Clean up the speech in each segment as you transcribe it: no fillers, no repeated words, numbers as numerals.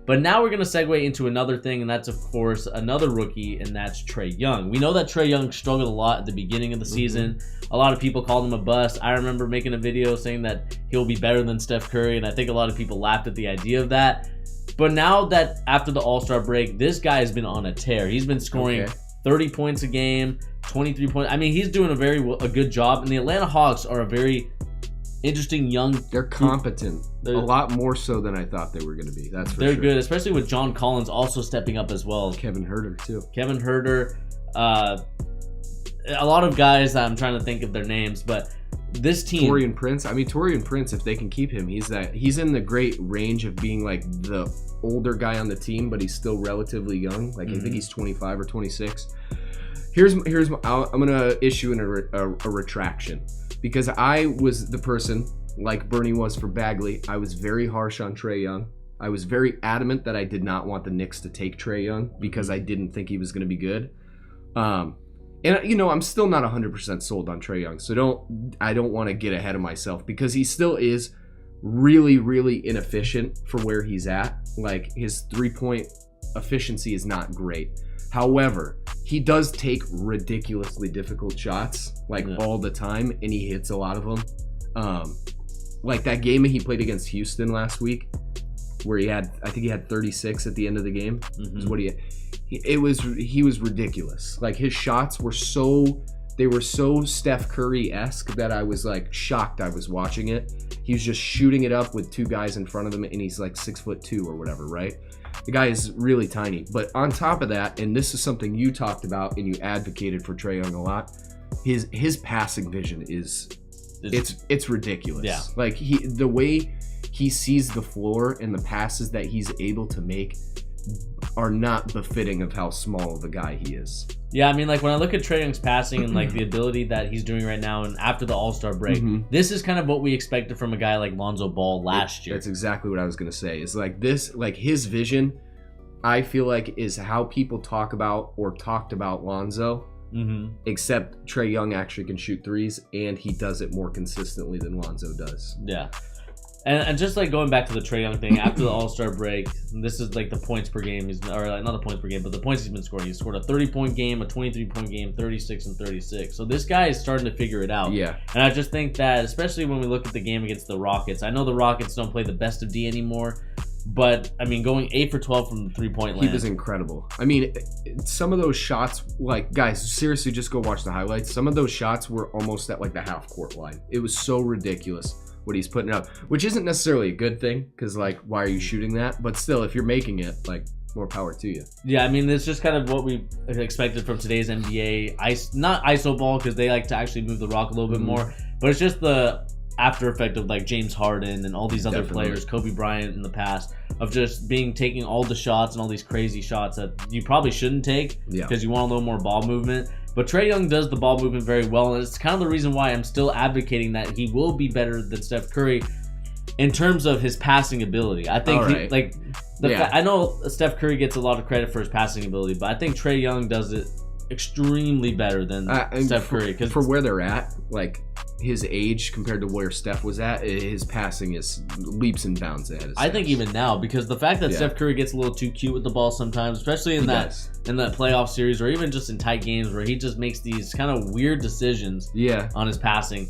But now we're going to segue into another thing, and that's, of course, another rookie, and that's Trae Young. We know that Trae Young struggled a lot at the beginning of the season. A lot of people called him a bust. I remember making a video saying that he'll be better than Steph Curry, and I think a lot of people laughed at the idea of that. But now that after the All-Star break, this guy has been on a tear. He's been scoring 30 points a game, 23 points. I mean, he's doing a good job, and the Atlanta Hawks are a very interesting young. They're competent. A lot more so than I thought they were going to be. That's for sure. They're good, especially with John Collins also stepping up as well. Kevin Huerter too. Kevin Huerter. A lot of guys. I'm trying to think of their names, but this team. Taurean Prince. I mean, Taurean Prince. If they can keep him, he's in the great range of being like the older guy on the team, but he's still relatively young. Like I think he's 25 or 26. I'm gonna issue a retraction. Because I was the person, like Bernie was for Bagley, I was very harsh on Trae Young. I was very adamant that I did not want the Knicks to take Trae Young because I didn't think he was going to be good. And, you know, I'm still not 100% sold on Trae Young. So I don't want to get ahead of myself because he still is really, really inefficient for where he's at. Like, his three-point efficiency is not great. However, he does take ridiculously difficult shots, all the time, and he hits a lot of them. Like that game he played against Houston last week, where I think he had 36 at the end of the game. Is what he was ridiculous. Like his shots were so Steph Curry-esque that I was like shocked I was watching it. He was just shooting it up with two guys in front of him, and he's like 6'2" or whatever, right? The guy is really tiny. But on top of that, and this is something you talked about and you advocated for Trae Young a lot, his passing vision it's ridiculous. Yeah. Like the way he sees the floor and the passes that he's able to make are not befitting of how small of a guy he is. Yeah, I mean, like when I look at Trae Young's passing and like the ability that he's doing right now, and after the All-Star break, this is kind of what we expected from a guy like Lonzo Ball last year. That's exactly what I was gonna say. It's like this, like his vision, I feel like is how people talk about or talked about Lonzo. Except Trae Young actually can shoot threes, and he does it more consistently than Lonzo does. Yeah. And just like going back to the Trae Young thing, after the All-Star break, this is like the points per game, or like not the points per game, but the points he's been scoring. He's scored a 30-point game, a 23-point game, 36 and 36. So this guy is starting to figure it out. Yeah. And I just think that, especially when we look at the game against the Rockets, I know the Rockets don't play the best of D anymore, but I mean, going 8 for 12 from the three-point land. He was incredible. I mean, some of those shots, like, guys, seriously, just go watch the highlights. Some of those shots were almost at like the half-court line. It was so ridiculous what he's putting up, which isn't necessarily a good thing because, like, why are you shooting that? But still, if you're making it, like, more power to you. Yeah, I mean, it's just kind of what we expected from today's NBA. Not ISO ball because they like to actually move the rock a little bit more, but it's just the after effect of like James Harden and all these other players, Kobe Bryant in the past, of just taking all the shots and all these crazy shots that you probably shouldn't take because you want a little more ball movement. But Trae Young does the ball movement very well, and it's kind of the reason why I'm still advocating that he will be better than Steph Curry in terms of his passing ability. I think I know Steph Curry gets a lot of credit for his passing ability, but I think Trae Young does it extremely better than Steph Curry. Because for where they're at, like his age compared to where Steph was at, his passing is leaps and bounds ahead of Steph. I think even now, because the fact that Steph Curry gets a little too cute with the ball sometimes, especially in that playoff series or even just in tight games where he just makes these kind of weird decisions on his passing.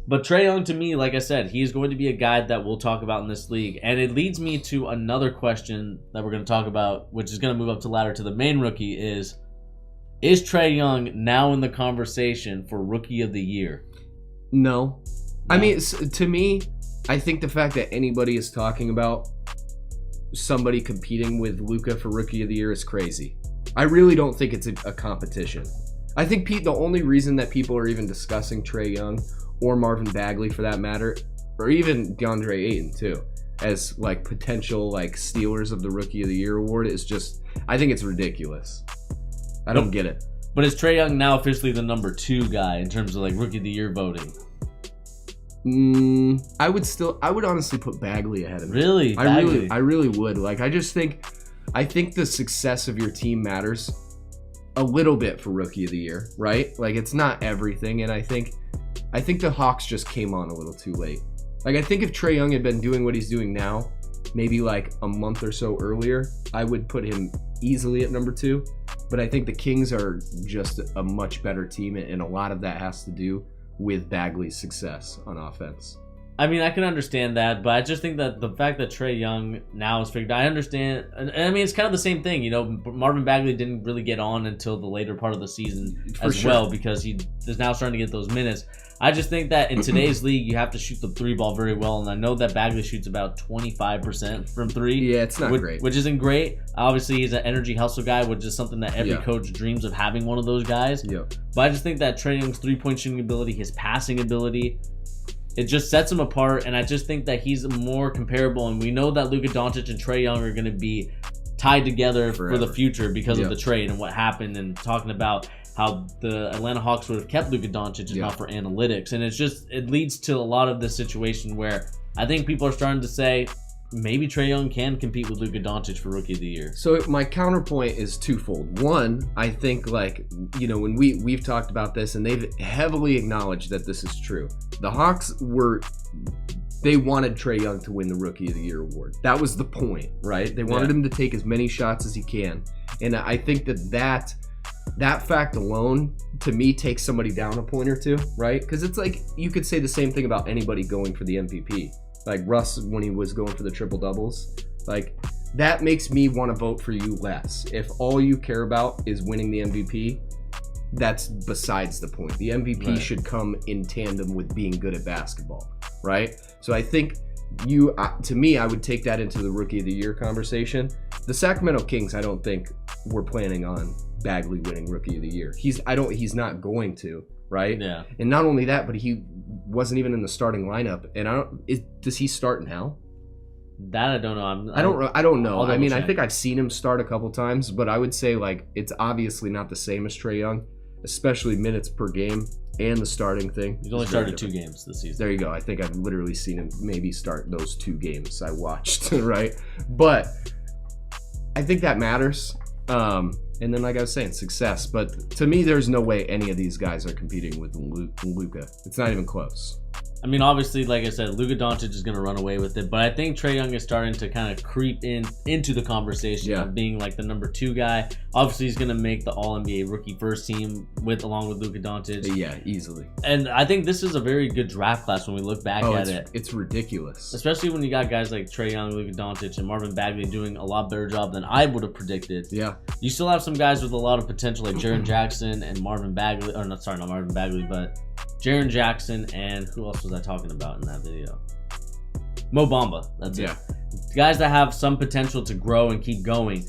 But Trae Young, to me, like I said, he's going to be a guy that we'll talk about in this league. And it leads me to another question that we're going to talk about, which is going to move up the ladder to the main rookie, is Trae Young now in the conversation for Rookie of the Year? No. I mean, to me, I think the fact that anybody is talking about somebody competing with Luka for Rookie of the Year is crazy. I really don't think it's a competition. I think the only reason that people are even discussing Trae Young or Marvin Bagley for that matter, or even DeAndre Ayton too, as like potential like stealers of the Rookie of the Year award is just, I think it's ridiculous. I don't get it. But is Trae Young now officially the number 2 guy in terms of like Rookie of the Year voting? I would honestly put Bagley ahead of him. Really? I really would. Like, I think the success of your team matters a little bit for Rookie of the Year, right? Like, it's not everything, and I think the Hawks just came on a little too late. Like, I think if Trae Young had been doing what he's doing now, maybe like a month or so earlier, I would put him easily at number 2. But I think the Kings are just a much better team, and a lot of that has to do with Bagley's success on offense. I mean, I can understand that, but I just think that the fact that Trae Young now is figured, I understand, and I mean, it's kind of the same thing. You know, Marvin Bagley didn't really get on until the later part of the season well, because he is now starting to get those minutes. I just think that in today's league, you have to shoot the 3 ball very well, and I know that Bagley shoots about 25% from 3. Yeah, it's not great. Which isn't great. Obviously, he's an energy hustle guy, which is something that every coach dreams of having one of those guys. Yeah. But I just think that Trae Young's 3-point shooting ability, his passing ability, it just sets him apart, and I just think that he's more comparable, and we know that Luka Doncic and Trae Young are going to be tied together for the future because of the trade and what happened, and talking about how the Atlanta Hawks would have kept Luka Doncic if not for analytics. And it leads to a lot of this situation where I think people are starting to say maybe Trae Young can compete with Luka Doncic for Rookie of the Year. So my counterpoint is twofold. One, I think, like, you know, when we've talked about this, and they've heavily acknowledged that this is true. The Hawks they wanted Trae Young to win the Rookie of the Year award. That was the point, right? They wanted him to take as many shots as he can. And I think that fact alone, to me, takes somebody down a point or two, right? Because it's like, you could say the same thing about anybody going for the MVP. Like Russ, when he was going for the triple doubles, like that makes me want to vote for you less. If all you care about is winning the MVP, that's besides the point. The MVP should come in tandem with being good at basketball, right? So I think to me, I would take that into the Rookie of the Year conversation. The Sacramento Kings, I don't think we're planning on Bagley winning Rookie of the Year. He's not going to, right? Yeah. And not only that, but he wasn't even in the starting lineup. And does he start now? That I don't know. I don't know. I mean, check. I think I've seen him start a couple times, but I would say like it's obviously not the same as Trae Young, especially minutes per game and the starting thing. He's only started 2 games this season. There you go. I think I've literally seen him maybe start those 2 games I watched, right? But I think that matters. And then, like I was saying, success. But to me, there's no way any of these guys are competing with Luka. It's not even close. I mean, obviously, like I said, Luka Doncic is going to run away with it, but I think Trae Young is starting to kind of creep into the conversation of being like the number 2 guy. Obviously, he's going to make the All-NBA rookie first team along with Luka Doncic. Yeah, easily. And I think this is a very good draft class when we look back at it. It's ridiculous. Especially when you got guys like Trae Young, Luka Doncic, and Marvin Bagley doing a lot better job than I would have predicted. Yeah. You still have some guys with a lot of potential like Jaren Jackson and Marvin Bagley. Or not Marvin Bagley, but Jaren Jackson, and who else was I talking about in that video? Mo Bamba. That's it. Guys that have some potential to grow and keep going.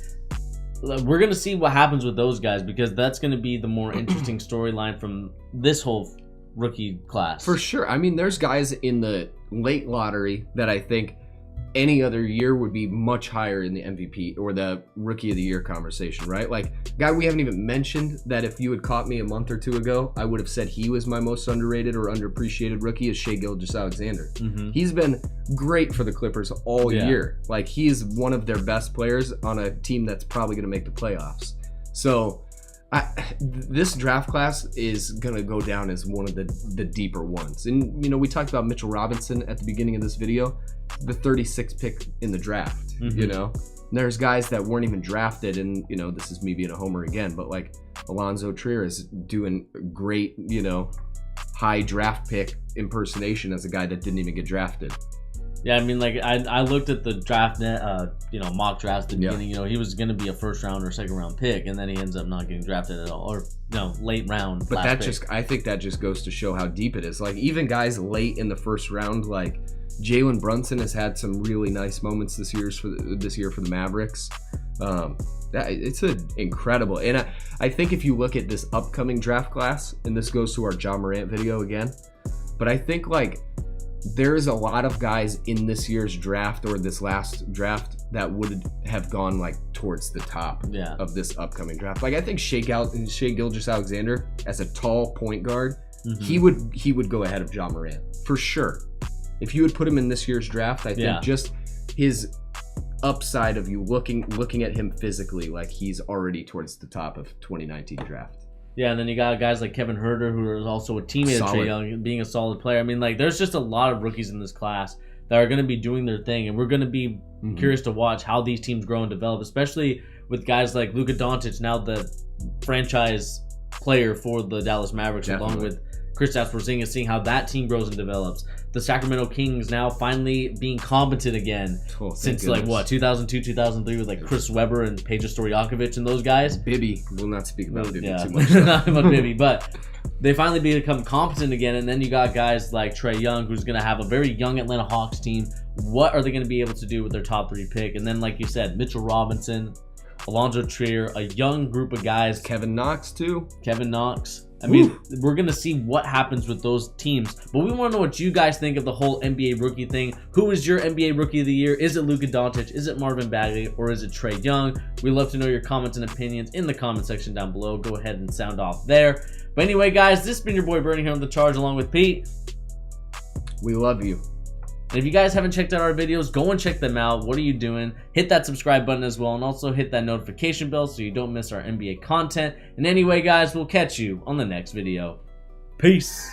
We're going to see what happens with those guys, because that's going to be the more interesting storyline from this whole rookie class. For sure. I mean, there's guys in the late lottery that I think any other year would be much higher in the MVP or the Rookie of the Year conversation, right? Like, a guy we haven't even mentioned that if you had caught me a month or 2 ago, I would have said he was my most underrated or underappreciated rookie is Shai Gilgeous-Alexander. Mm-hmm. He's been great for the Clippers all year. Like, he's one of their best players on a team that's probably going to make the playoffs. So this draft class is going to go down as one of the deeper ones. And, you know, we talked about Mitchell Robinson at the beginning of this video, the 36th pick in the draft, you know. And there's guys that weren't even drafted, and, you know, this is me being a homer again, but like Alonzo Trier is doing great, you know, high draft pick impersonation as a guy that didn't even get drafted. Yeah, I mean, like, I looked at the draft net, you know, mock drafts at the beginning. You know, he was going to be a first round or second round pick, and then he ends up not getting drafted at all, or, you know, late round. But that pick. I think that just goes to show how deep it is. Like, even guys late in the first round, like Jalen Brunson has had some really nice moments this year for the Mavericks. It's incredible. And I think if you look at this upcoming draft class, and this goes to our Ja Morant video again, but I think, like, there's a lot of guys in this year's draft or this last draft that would have gone like towards the top of this upcoming draft. Like, I think Shai Gilgeous-Alexander as a tall point guard, he would go ahead of Ja Morant for sure. If you would put him in this year's draft, I think just his upside of you looking at him physically, like he's already towards the top of 2019 draft. Yeah, and then you got guys like Kevin Huerter, who is also a teammate of Trae Young, being a solid player. I mean, like, there's just a lot of rookies in this class that are going to be doing their thing, and we're going to be curious to watch how these teams grow and develop, especially with guys like Luka Doncic, now the franchise player for the Dallas Mavericks, along with Kristaps Porzingis, seeing how that team grows and develops. The Sacramento Kings now finally being competent again since like what 2002, 2003 with like Chris Webber and Peja Stojakovic and those guys. Bibby, we'll not speak about Bibby too much. Not about Bibby, but they finally become competent again. And then you got guys like Trae Young, who's going to have a very young Atlanta Hawks team. What are they going to be able to do with their top 3 pick? And then, like you said, Mitchell Robinson, Alonzo Trier, a young group of guys. Kevin Knox too. Kevin Knox. I mean, we're going to see what happens with those teams. But we want to know what you guys think of the whole NBA rookie thing. Who is your NBA rookie of the year? Is it Luka Doncic? Is it Marvin Bagley? Or is it Trae Young? We love to know your comments and opinions in the comment section down below. Go ahead and sound off there. But anyway, guys, this has been your boy Bernie here on The Charge along with Pete. We love you. And if you guys haven't checked out our videos, go and check them out. What are you doing? Hit that subscribe button as well, and also hit that notification bell so you don't miss our NBA content. And anyway, guys, we'll catch you on the next video. Peace.